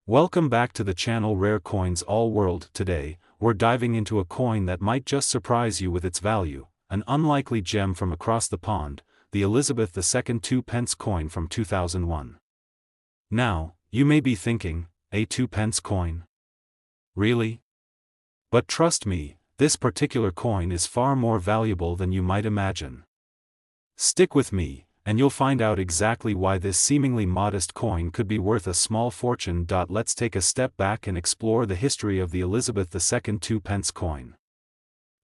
Welcome back to the channel Rare Coins All World. Today, we're diving into a coin that might just surprise you with its value, an unlikely gem from across the pond, the Elizabeth II 2-pence coin from 2001. Now, you may be thinking, a 2-pence coin? Really? But trust me, this particular coin is far more valuable than you might imagine. Stick with me, and you'll find out exactly why this seemingly modest coin could be worth a small fortune. Let's take a step back and explore the history of the Elizabeth II 2-pence coin.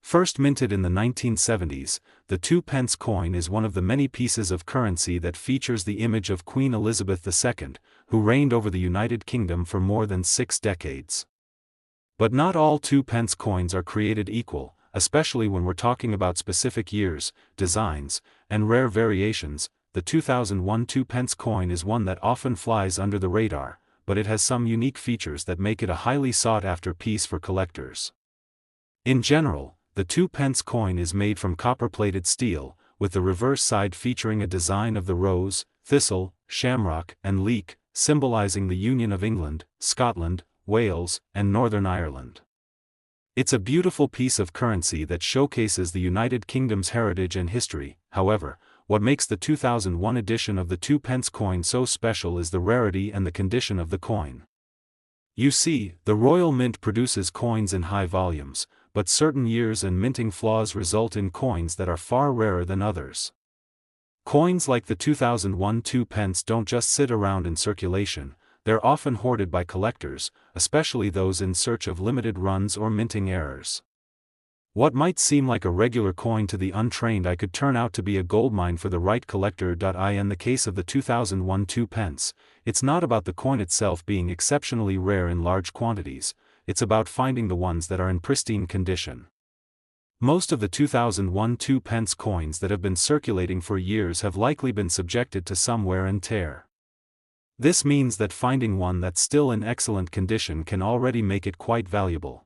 First minted in the 1970s, the 2-pence coin is one of the many pieces of currency that features the image of Queen Elizabeth II, who reigned over the United Kingdom for more than 6 decades. But not all 2-pence coins are created equal, especially when we're talking about specific years, designs, and rare variations. The 2001 2-pence coin is one that often flies under the radar, but it has some unique features that make it a highly sought-after piece for collectors. In general, the 2-pence coin is made from copper-plated steel, with the reverse side featuring a design of the rose, thistle, shamrock, and leek, symbolizing the union of England, Scotland, Wales, and Northern Ireland. It's a beautiful piece of currency that showcases the United Kingdom's heritage and history. However, what makes the 2001 edition of the 2-pence coin so special is the rarity and the condition of the coin. You see, the Royal Mint produces coins in high volumes, but certain years and minting flaws result in coins that are far rarer than others. Coins like the 2001 2-pence don't just sit around in circulation, they're often hoarded by collectors, especially those in search of limited runs or minting errors. What might seem like a regular coin to the untrained eye could turn out to be a goldmine for the right collector. In the case of the 2001 2-pence, it's not about the coin itself being exceptionally rare in large quantities, it's about finding the ones that are in pristine condition. Most of the 2001 2-pence coins that have been circulating for years have likely been subjected to some wear and tear. This means that finding one that's still in excellent condition can already make it quite valuable.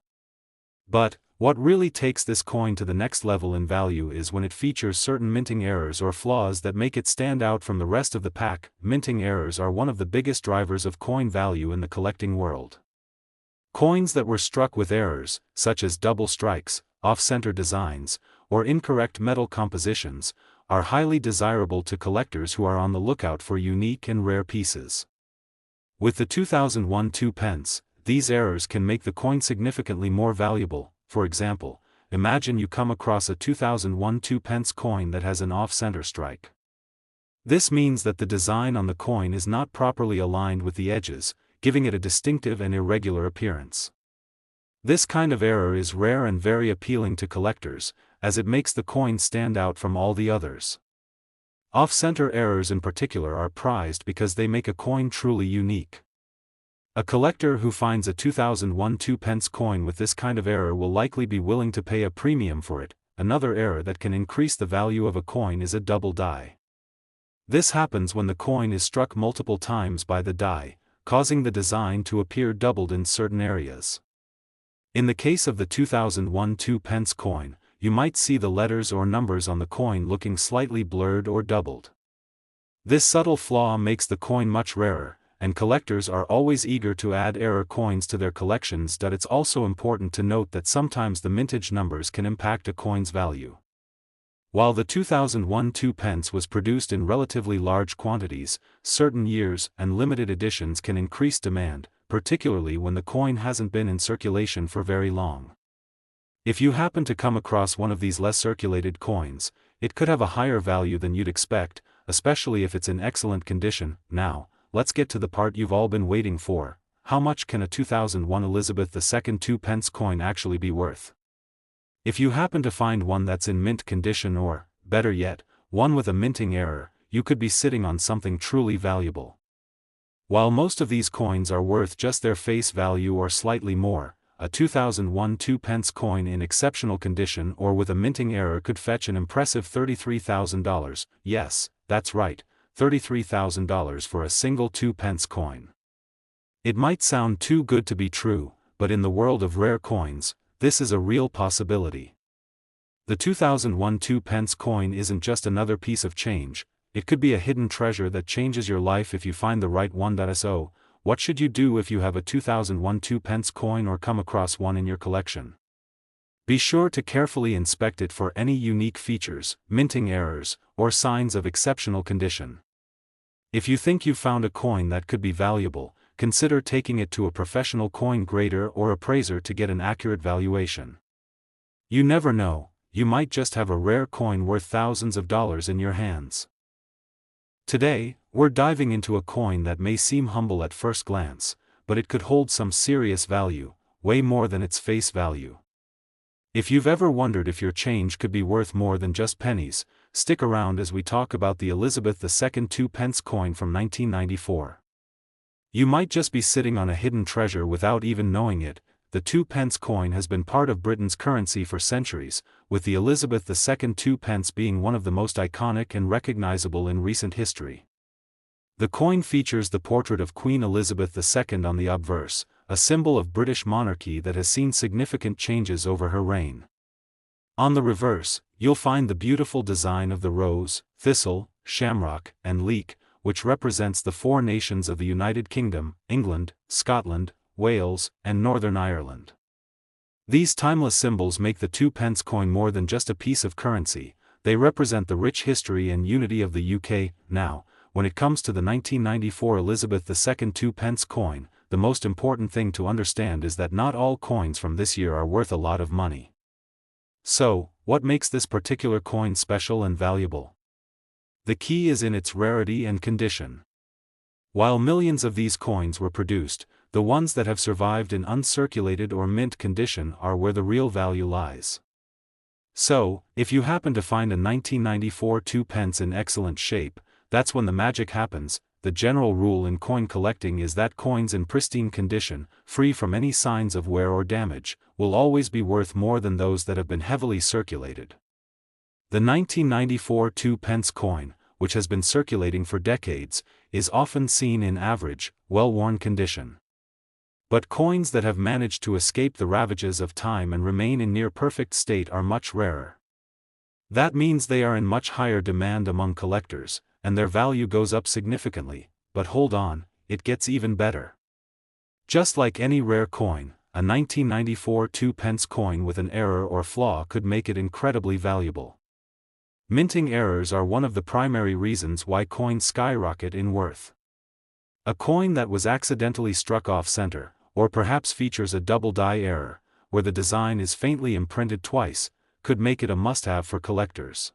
But, what really takes this coin to the next level in value is when it features certain minting errors or flaws that make it stand out from the rest of the pack. Minting errors are one of the biggest drivers of coin value in the collecting world. Coins that were struck with errors, such as double strikes, off-center designs, or incorrect metal compositions, are highly desirable to collectors who are on the lookout for unique and rare pieces. With the 2001 2-pence, these errors can make the coin significantly more valuable. For example, imagine you come across a 2001 2-pence coin that has an off-center strike. This means that the design on the coin is not properly aligned with the edges, giving it a distinctive and irregular appearance. This kind of error is rare and very appealing to collectors, as it makes the coin stand out from all the others. Off-center errors in particular are prized because they make a coin truly unique. A collector who finds a 2001 2-pence coin with this kind of error will likely be willing to pay a premium for it. Another error that can increase the value of a coin is a double die. This happens when the coin is struck multiple times by the die, causing the design to appear doubled in certain areas. In the case of the 2001 2-pence coin, you might see the letters or numbers on the coin looking slightly blurred or doubled. This subtle flaw makes the coin much rarer, and collectors are always eager to add error coins to their collections. It's also important to note that sometimes the mintage numbers can impact a coin's value. While the 2001 2-pence was produced in relatively large quantities, certain years and limited editions can increase demand, particularly when the coin hasn't been in circulation for very long. If you happen to come across one of these less circulated coins, it could have a higher value than you'd expect, especially if it's in excellent condition. Now, let's get to the part you've all been waiting for. How much can a 2001 Elizabeth II 2-pence coin actually be worth? If you happen to find one that's in mint condition or, better yet, one with a minting error, you could be sitting on something truly valuable. While most of these coins are worth just their face value or slightly more, a 2001 2-pence coin in exceptional condition or with a minting error could fetch an impressive $33,000. Yes, that's right, $33,000 for a single 2-pence coin. It might sound too good to be true, but in the world of rare coins, this is a real possibility. The 2001 2-pence coin isn't just another piece of change, it could be a hidden treasure that changes your life if you find the right one. So, what should you do if you have a 2001 2-pence coin or come across one in your collection? Be sure to carefully inspect it for any unique features, minting errors, or signs of exceptional condition. If you think you've found a coin that could be valuable, consider taking it to a professional coin grader or appraiser to get an accurate valuation. You never know, you might just have a rare coin worth thousands of dollars in your hands. Today, we're diving into a coin that may seem humble at first glance, but it could hold some serious value, way more than its face value. If you've ever wondered if your change could be worth more than just pennies, stick around as we talk about the Elizabeth II 2-pence coin from 1994. You might just be sitting on a hidden treasure without even knowing it. The 2-pence coin has been part of Britain's currency for centuries, with the Elizabeth II 2-pence being one of the most iconic and recognizable in recent history. The coin features the portrait of Queen Elizabeth II on the obverse, a symbol of British monarchy that has seen significant changes over her reign. On the reverse, you'll find the beautiful design of the rose, thistle, shamrock, and leek, which represents the four nations of the United Kingdom, England, Scotland, Wales, and Northern Ireland. These timeless symbols make the 2-pence coin more than just a piece of currency, they represent the rich history and unity of the UK. Now, when it comes to the 1994 Elizabeth II 2-pence coin, the most important thing to understand is that not all coins from this year are worth a lot of money. So, what makes this particular coin special and valuable? The key is in its rarity and condition. While millions of these coins were produced, the ones that have survived in uncirculated or mint condition are where the real value lies. So, if you happen to find a 1994 2-pence in excellent shape, that's when the magic happens. The general rule in coin collecting is that coins in pristine condition, free from any signs of wear or damage, will always be worth more than those that have been heavily circulated. The 1994 2-pence coin, which has been circulating for decades, is often seen in average, well-worn condition. But coins that have managed to escape the ravages of time and remain in near-perfect state are much rarer. That means they are in much higher demand among collectors, and their value goes up significantly. But hold on, it gets even better. Just like any rare coin, a 1994 2-pence coin with an error or flaw could make it incredibly valuable. Minting errors are one of the primary reasons why coins skyrocket in worth. A coin that was accidentally struck off-center, or perhaps features a double die error, where the design is faintly imprinted twice, could make it a must-have for collectors.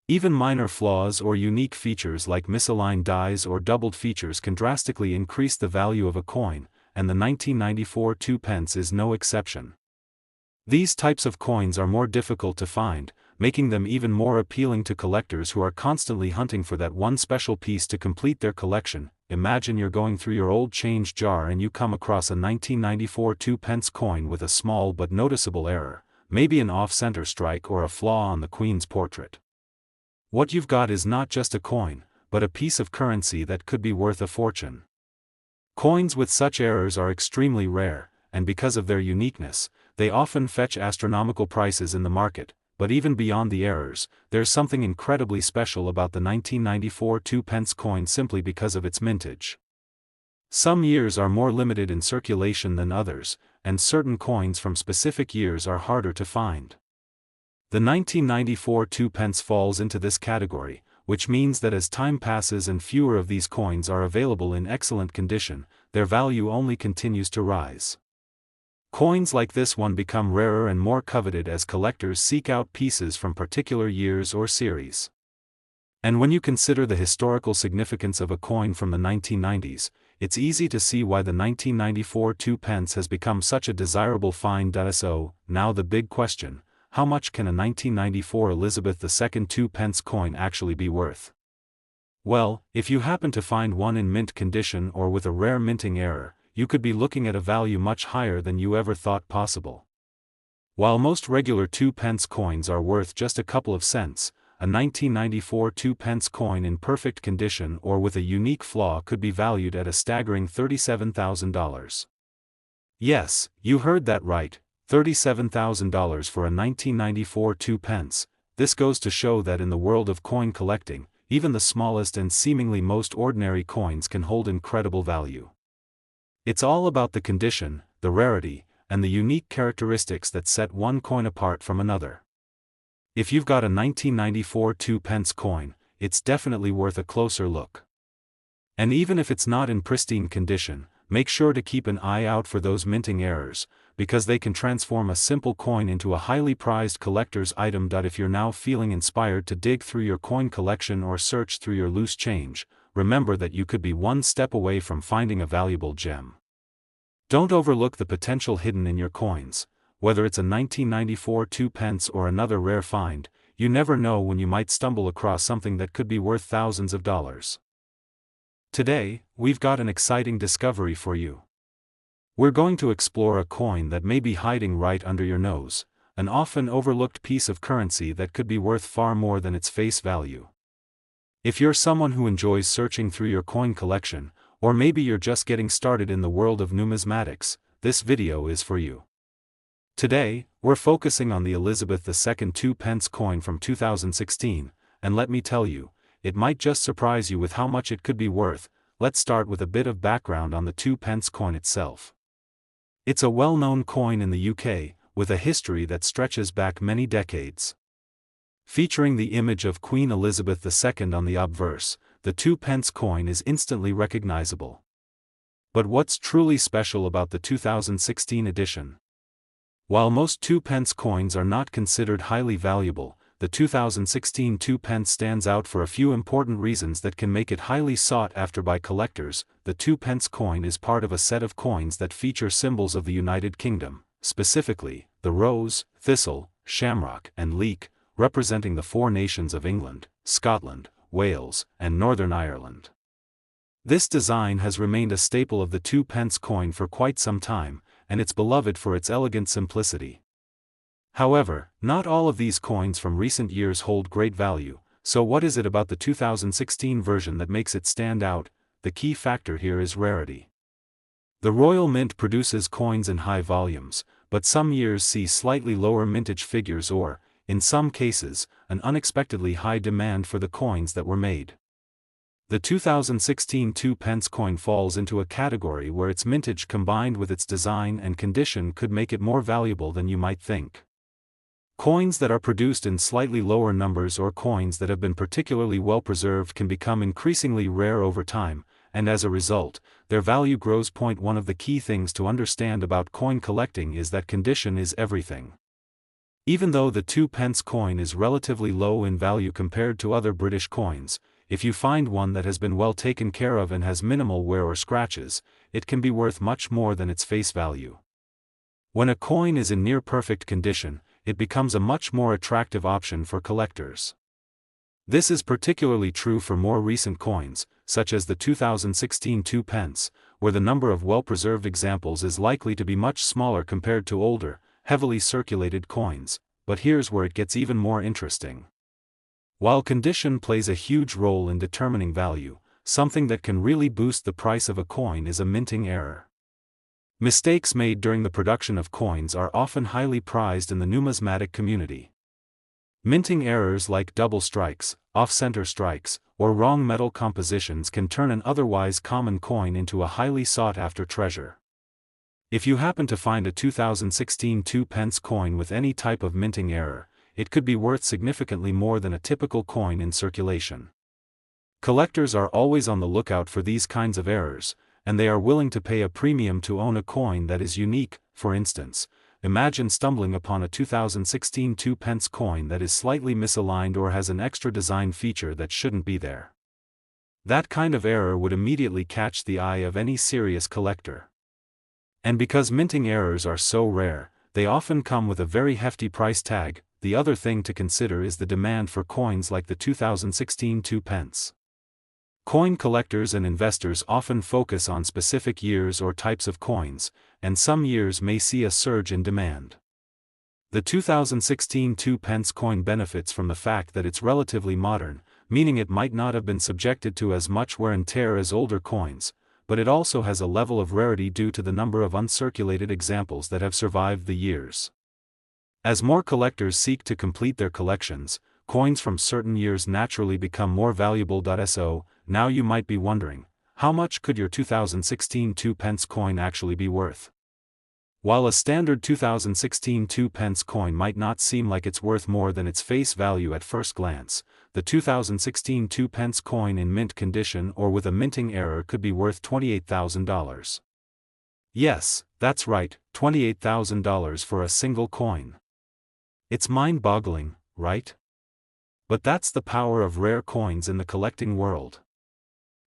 Even minor flaws or unique features like misaligned dies or doubled features can drastically increase the value of a coin, and the 1994 2-pence is no exception. These types of coins are more difficult to find, making them even more appealing to collectors who are constantly hunting for that one special piece to complete their collection. Imagine you're going through your old change jar and you come across a 1994 2-pence coin with a small but noticeable error, maybe an off-center strike or a flaw on the Queen's portrait. What you've got is not just a coin, but a piece of currency that could be worth a fortune. Coins with such errors are extremely rare, and because of their uniqueness, they often fetch astronomical prices in the market. But even beyond the errors, there's something incredibly special about the 1994 2-pence coin simply because of its mintage. Some years are more limited in circulation than others, and certain coins from specific years are harder to find. The 1994 2-pence falls into this category, which means that as time passes and fewer of these coins are available in excellent condition, their value only continues to rise. Coins like this one become rarer and more coveted as collectors seek out pieces from particular years or series. And when you consider the historical significance of a coin from the 1990s, it's easy to see why the 1994 2-pence has become such a desirable find. So, now the big question: how much can a 1994 Elizabeth II 2-pence coin actually be worth? Well, if you happen to find one in mint condition or with a rare minting error, you could be looking at a value much higher than you ever thought possible. While most regular 2-pence coins are worth just a couple of cents, a 1994 2-pence coin in perfect condition or with a unique flaw could be valued at a staggering $37,000. Yes, you heard that right, $37,000 for a 1994 2-pence. This goes to show that in the world of coin collecting, even the smallest and seemingly most ordinary coins can hold incredible value. It's all about the condition, the rarity, and the unique characteristics that set one coin apart from another. If you've got a 1994 2-pence coin, it's definitely worth a closer look. And even if it's not in pristine condition, make sure to keep an eye out for those minting errors, because they can transform a simple coin into a highly prized collector's item. If you're now feeling inspired to dig through your coin collection or search through your loose change, remember that you could be one step away from finding a valuable gem. Don't overlook the potential hidden in your coins. Whether it's a 1994 2-pence or another rare find, you never know when you might stumble across something that could be worth thousands of dollars. Today, we've got an exciting discovery for you. We're going to explore a coin that may be hiding right under your nose, an often overlooked piece of currency that could be worth far more than its face value. If you're someone who enjoys searching through your coin collection, or maybe you're just getting started in the world of numismatics, this video is for you. Today, we're focusing on the Elizabeth II 2-pence coin from 2016, and let me tell you, it might just surprise you with how much it could be worth. Let's start with a bit of background on the 2-pence coin itself. It's a well-known coin in the UK, with a history that stretches back many decades. Featuring the image of Queen Elizabeth II on the obverse, the 2-pence coin is instantly recognizable. But what's truly special about the 2016 edition? While most 2-pence coins are not considered highly valuable, the 2016 2-pence stands out for a few important reasons that can make it highly sought after by collectors. The 2-pence coin is part of a set of coins that feature symbols of the United Kingdom, specifically, the rose, thistle, shamrock, and leek, representing the four nations of England, Scotland, Wales, and Northern Ireland. This design has remained a staple of the 2-pence coin for quite some time, and it's beloved for its elegant simplicity. However, not all of these coins from recent years hold great value, so what is it about the 2016 version that makes it stand out? The key factor here is rarity. The Royal Mint produces coins in high volumes, but some years see slightly lower mintage figures or, in some cases, an unexpectedly high demand for the coins that were made. The 2016 2-pence coin falls into a category where its mintage combined with its design and condition could make it more valuable than you might think. Coins that are produced in slightly lower numbers or coins that have been particularly well preserved can become increasingly rare over time, and as a result, their value grows. One of the key things to understand about coin collecting is that condition is everything. Even though the 2-pence coin is relatively low in value compared to other British coins, if you find one that has been well taken care of and has minimal wear or scratches, it can be worth much more than its face value. When a coin is in near perfect condition, it becomes a much more attractive option for collectors. This is particularly true for more recent coins, such as the 2016 2-pence, where the number of well-preserved examples is likely to be much smaller compared to older, heavily circulated coins. But here's where it gets even more interesting. While condition plays a huge role in determining value, something that can really boost the price of a coin is a minting error. Mistakes made during the production of coins are often highly prized in the numismatic community. Minting errors like double strikes, off-center strikes, or wrong metal compositions can turn an otherwise common coin into a highly sought-after treasure. If you happen to find a 2016 2-pence coin with any type of minting error, it could be worth significantly more than a typical coin in circulation. Collectors are always on the lookout for these kinds of errors, and they are willing to pay a premium to own a coin that is unique. For instance, imagine stumbling upon a 2016 2-pence coin that is slightly misaligned or has an extra design feature that shouldn't be there. That kind of error would immediately catch the eye of any serious collector. And because minting errors are so rare, they often come with a very hefty price tag. The other thing to consider is the demand for coins like the 2016 2-pence. Coin collectors and investors often focus on specific years or types of coins, and some years may see a surge in demand. The 2016 2-pence coin benefits from the fact that it's relatively modern, meaning it might not have been subjected to as much wear and tear as older coins, but it also has a level of rarity due to the number of uncirculated examples that have survived the years. As more collectors seek to complete their collections, coins from certain years naturally become more valuable. So, now you might be wondering, How much could your 2016 2-pence coin actually be worth? While a standard 2016 2-pence coin might not seem like it's worth more than its face value at first glance, the 2016 2-pence coin in mint condition or with a minting error could be worth $28,000. Yes, that's right, $28,000 for a single coin. It's mind-boggling, right? But that's the power of rare coins in the collecting world.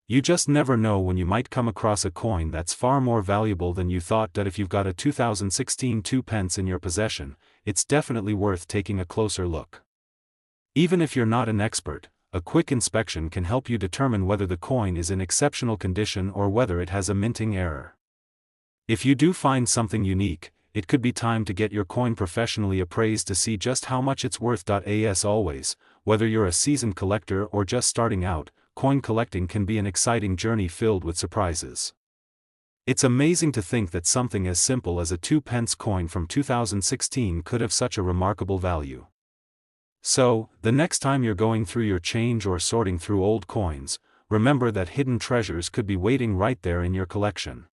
You just never know when you might come across a coin that's far more valuable than you thought. That if you've got a 2016 2-pence in your possession, it's definitely worth taking a closer look. Even if you're not an expert, a quick inspection can help you determine whether the coin is in exceptional condition or whether it has a minting error. If you do find something unique, it could be time to get your coin professionally appraised to see just how much it's worth. As always, whether you're a seasoned collector or just starting out, coin collecting can be an exciting journey filled with surprises. It's amazing to think that something as simple as a 2-pence coin from 2016 could have such a remarkable value. So, the next time you're going through your change or sorting through old coins, remember that hidden treasures could be waiting right there in your collection.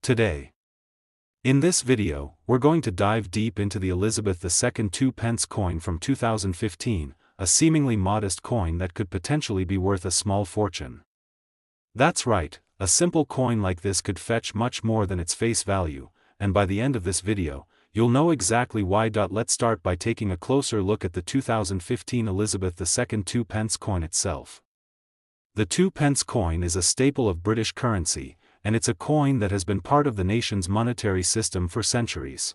Today, in this video, we're going to dive deep into the Elizabeth II 2-pence coin from 2015, a seemingly modest coin that could potentially be worth a small fortune. That's right, a simple coin like this could fetch much more than its face value, and by the end of this video, you'll know exactly why. Let's start by taking a closer look at the 2015 Elizabeth II 2-pence coin itself. The 2-pence coin is a staple of British currency, and it's a coin that has been part of the nation's monetary system for centuries.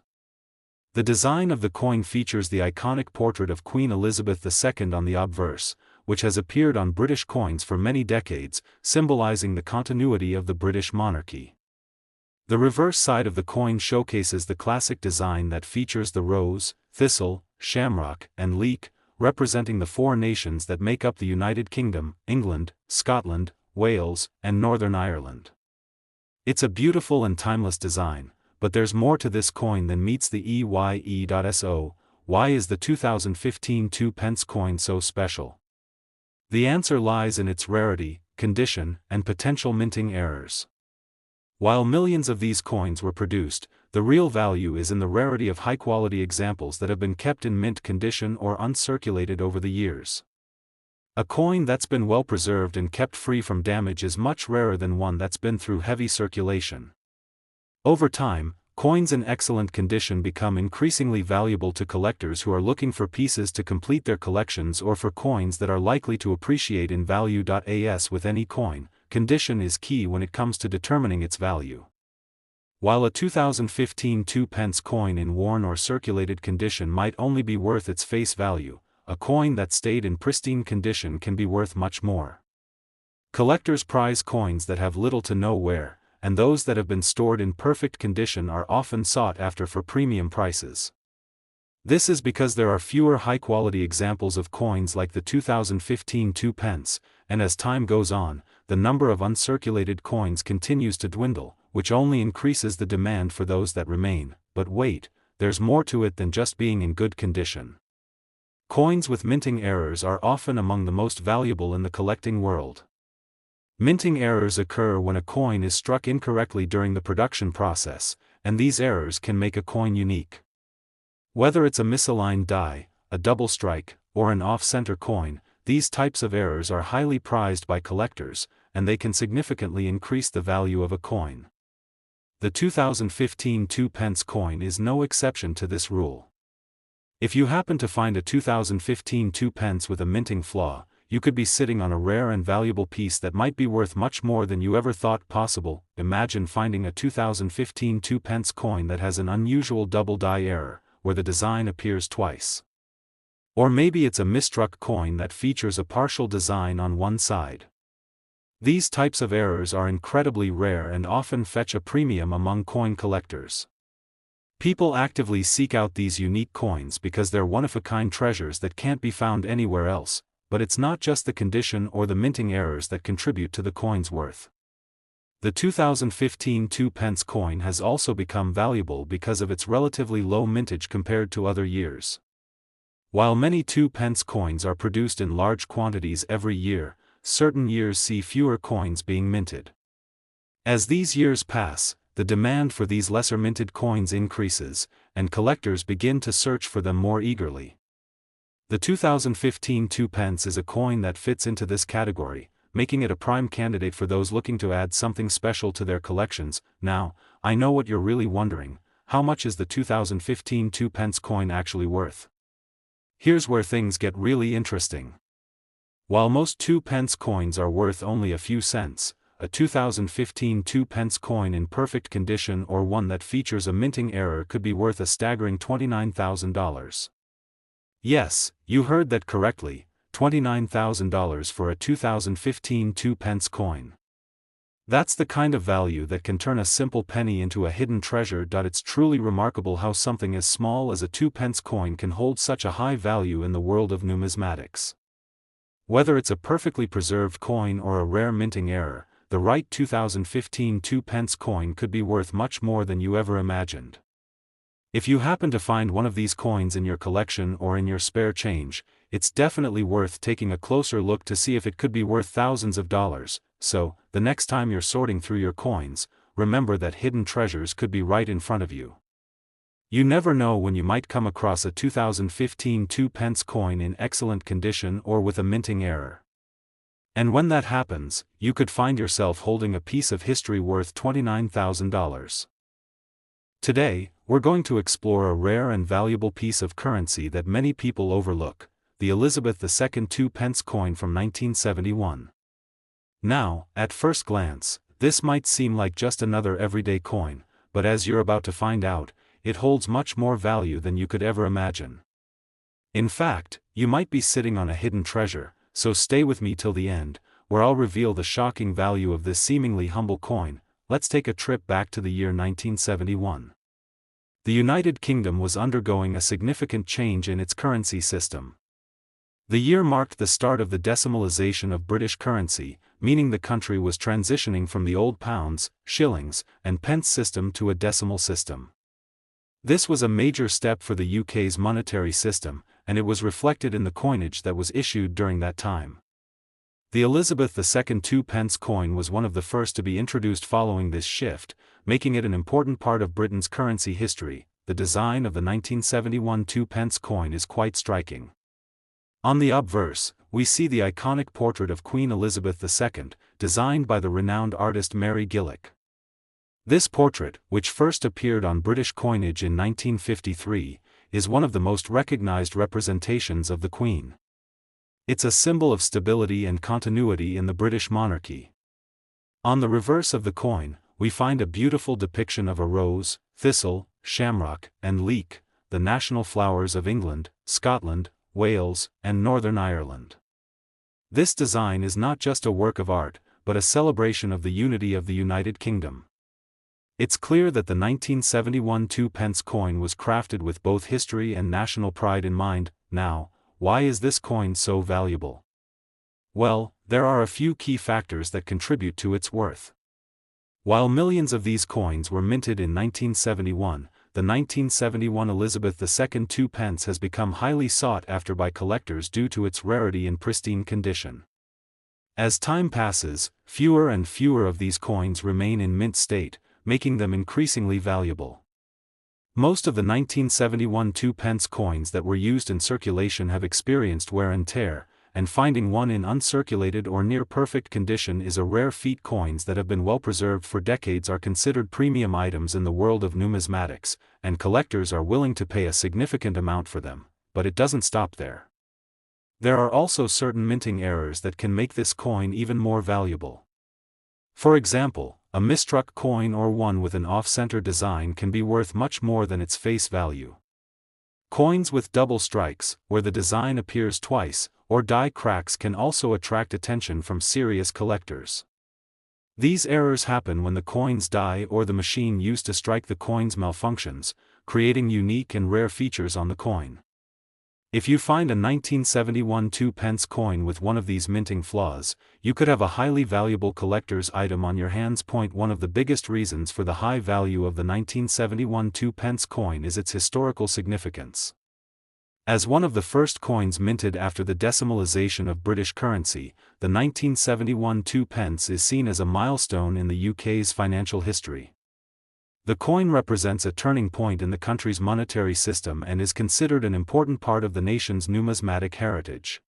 The design of the coin features the iconic portrait of Queen Elizabeth II on the obverse, which has appeared on British coins for many decades, symbolizing the continuity of the British monarchy. The reverse side of the coin showcases the classic design that features the rose, thistle, shamrock, and leek, representing the four nations that make up the United Kingdom: England, Scotland, Wales, and Northern Ireland. It's a beautiful and timeless design, but there's more to this coin than meets the eye. So, why is the 2015 2-pence coin so special? The answer lies in its rarity, condition, and potential minting errors. While millions of these coins were produced, the real value is in the rarity of high-quality examples that have been kept in mint condition or uncirculated over the years. A coin that's been well preserved and kept free from damage is much rarer than one that's been through heavy circulation. Over time, coins in excellent condition become increasingly valuable to collectors who are looking for pieces to complete their collections or for coins that are likely to appreciate in value. As with any coin, condition is key when it comes to determining its value. While a 2015 2-pence coin in worn or circulated condition might only be worth its face value, a coin that stayed in pristine condition can be worth much more. Collectors prize coins that have little to no wear, and those that have been stored in perfect condition are often sought after for premium prices. This is because there are fewer high-quality examples of coins like the 2015 2-pence, and as time goes on, the number of uncirculated coins continues to dwindle, which only increases the demand for those that remain. But wait, there's more to it than just being in good condition. Coins with minting errors are often among the most valuable in the collecting world. Minting errors occur when a coin is struck incorrectly during the production process, and these errors can make a coin unique. Whether it's a misaligned die, a double strike, or an off-center coin, these types of errors are highly prized by collectors, and they can significantly increase the value of a coin. The 2015 2-pence coin is no exception to this rule. If you happen to find a 2015 2-pence with a minting flaw, you could be sitting on a rare and valuable piece that might be worth much more than you ever thought possible. Imagine finding a 2015 2-pence coin that has an unusual double die error, where the design appears twice. Or maybe it's a misstruck coin that features a partial design on one side. These types of errors are incredibly rare and often fetch a premium among coin collectors. People actively seek out these unique coins because they're one-of-a-kind treasures that can't be found anywhere else, but it's not just the condition or the minting errors that contribute to the coin's worth. The 2015 2-pence coin has also become valuable because of its relatively low mintage compared to other years. While many 2-pence coins are produced in large quantities every year, certain years see fewer coins being minted. As these years pass, the demand for these lesser minted coins increases, and collectors begin to search for them more eagerly. The 2015 2 pence is a coin that fits into this category, making it a prime candidate for those looking to add something special to their collections. Now, I know what you're really wondering: how much is the 2015 2 pence coin actually worth? Here's where things get really interesting. While most 2 pence coins are worth only a few cents, a 2015 2 pence coin in perfect condition or one that features a minting error could be worth a staggering $29,000. Yes, you heard that correctly, $29,000 for a 2015 2 pence coin. That's the kind of value that can turn a simple penny into a hidden treasure. It's truly remarkable how something as small as a 2 pence coin can hold such a high value in the world of numismatics. Whether it's a perfectly preserved coin or a rare minting error, the right 2015 2 pence coin could be worth much more than you ever imagined. If you happen to find one of these coins in your collection or in your spare change, it's definitely worth taking a closer look to see if it could be worth thousands of dollars. So, the next time you're sorting through your coins, remember that hidden treasures could be right in front of you. You never know when you might come across a 2015 2 pence coin in excellent condition or with a minting error. And when that happens, you could find yourself holding a piece of history worth $29,000. Today, we're going to explore a rare and valuable piece of currency that many people overlook: the Elizabeth II 2 pence coin from 1971. Now, at first glance, this might seem like just another everyday coin, but as you're about to find out, it holds much more value than you could ever imagine. In fact, you might be sitting on a hidden treasure, so stay with me till the end, where I'll reveal the shocking value of this seemingly humble coin. Let's take a trip back to the year 1971. The United Kingdom was undergoing a significant change in its currency system. The year marked the start of the decimalization of British currency, meaning the country was transitioning from the old pounds, shillings, and pence system to a decimal system. This was a major step for the UK's monetary system, and it was reflected in the coinage that was issued during that time. The Elizabeth II 2 pence coin was one of the first to be introduced following this shift, making it an important part of Britain's currency history. The design of the 1971 2 pence coin is quite striking. On the obverse, we see the iconic portrait of Queen Elizabeth II, designed by the renowned artist Mary Gillick. This portrait, which first appeared on British coinage in 1953, is one of the most recognized representations of the Queen. It's a symbol of stability and continuity in the British monarchy. On the reverse of the coin, we find a beautiful depiction of a rose, thistle, shamrock, and leek, the national flowers of England, Scotland, Wales, and Northern Ireland. This design is not just a work of art, but a celebration of the unity of the United Kingdom. It's clear that the 1971 2 pence coin was crafted with both history and national pride in mind. Now, why is this coin so valuable? Well, there are a few key factors that contribute to its worth. While millions of these coins were minted in 1971, the 1971 Elizabeth II 2 pence has become highly sought after by collectors due to its rarity and pristine condition. As time passes, fewer and fewer of these coins remain in mint state, making them increasingly valuable. Most of the 1971 2 pence coins that were used in circulation have experienced wear and tear, and finding one in uncirculated or near perfect condition is a rare feat. Coins that have been well preserved for decades are considered premium items in the world of numismatics, and collectors are willing to pay a significant amount for them, but it doesn't stop there. There are also certain minting errors that can make this coin even more valuable. For example, a misstruck coin or one with an off-center design can be worth much more than its face value. Coins with double strikes, where the design appears twice, or die cracks can also attract attention from serious collectors. These errors happen when the coins die or the machine used to strike the coins malfunctions, creating unique and rare features on the coin. If you find a 1971 2 pence coin with one of these minting flaws, you could have a highly valuable collector's item on your hands. One of the biggest reasons for the high value of the 1971 2 pence coin is its historical significance. As one of the first coins minted after the decimalisation of British currency, the 1971 2p is seen as a milestone in the UK's financial history. The coin represents a turning point in the country's monetary system and is considered an important part of the nation's numismatic heritage.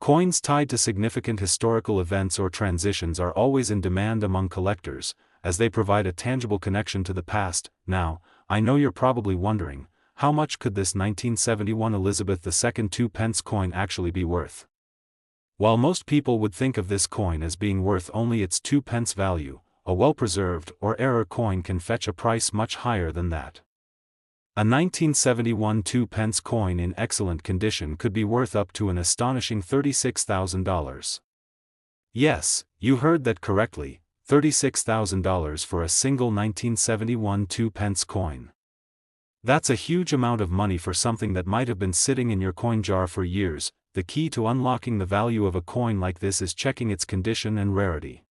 Coins tied to significant historical events or transitions are always in demand among collectors, as they provide a tangible connection to the past. Now, I know you're probably wondering, how much could this 1971 Elizabeth II 2p coin actually be worth? While most people would think of this coin as being worth only its 2p value, a well-preserved or error coin can fetch a price much higher than that. A 1971 2p coin in excellent condition could be worth up to an astonishing $36,000. Yes, you heard that correctly, $36,000 for a single 1971 2p coin. That's a huge amount of money for something that might have been sitting in your coin jar for years. The key to unlocking the value of a coin like this is checking its condition and rarity.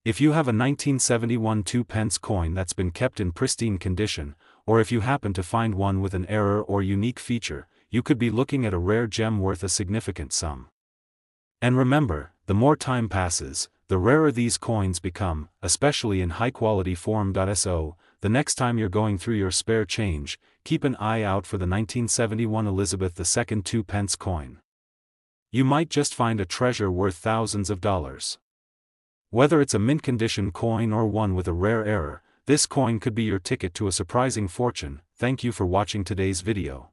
If you have a 1971 2p coin that's been kept in pristine condition, or if you happen to find one with an error or unique feature, you could be looking at a rare gem worth a significant sum. And remember, the more time passes, the rarer these coins become, especially in high-quality form. So, the next time you're going through your spare change, keep an eye out for the 1971 Elizabeth II 2p coin. You might just find a treasure worth thousands of dollars. Whether it's a mint-condition coin or one with a rare error, this coin could be your ticket to a surprising fortune. Thank you for watching today's video.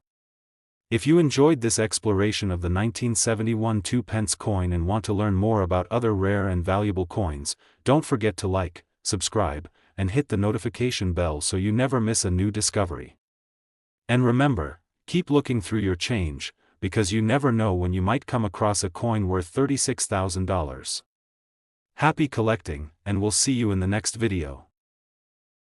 If you enjoyed this exploration of the 1971 2p coin and want to learn more about other rare and valuable coins, don't forget to like, subscribe, and hit the notification bell so you never miss a new discovery. And remember, keep looking through your change, because you never know when you might come across a coin worth $36,000. Happy collecting, and we'll see you in the next video.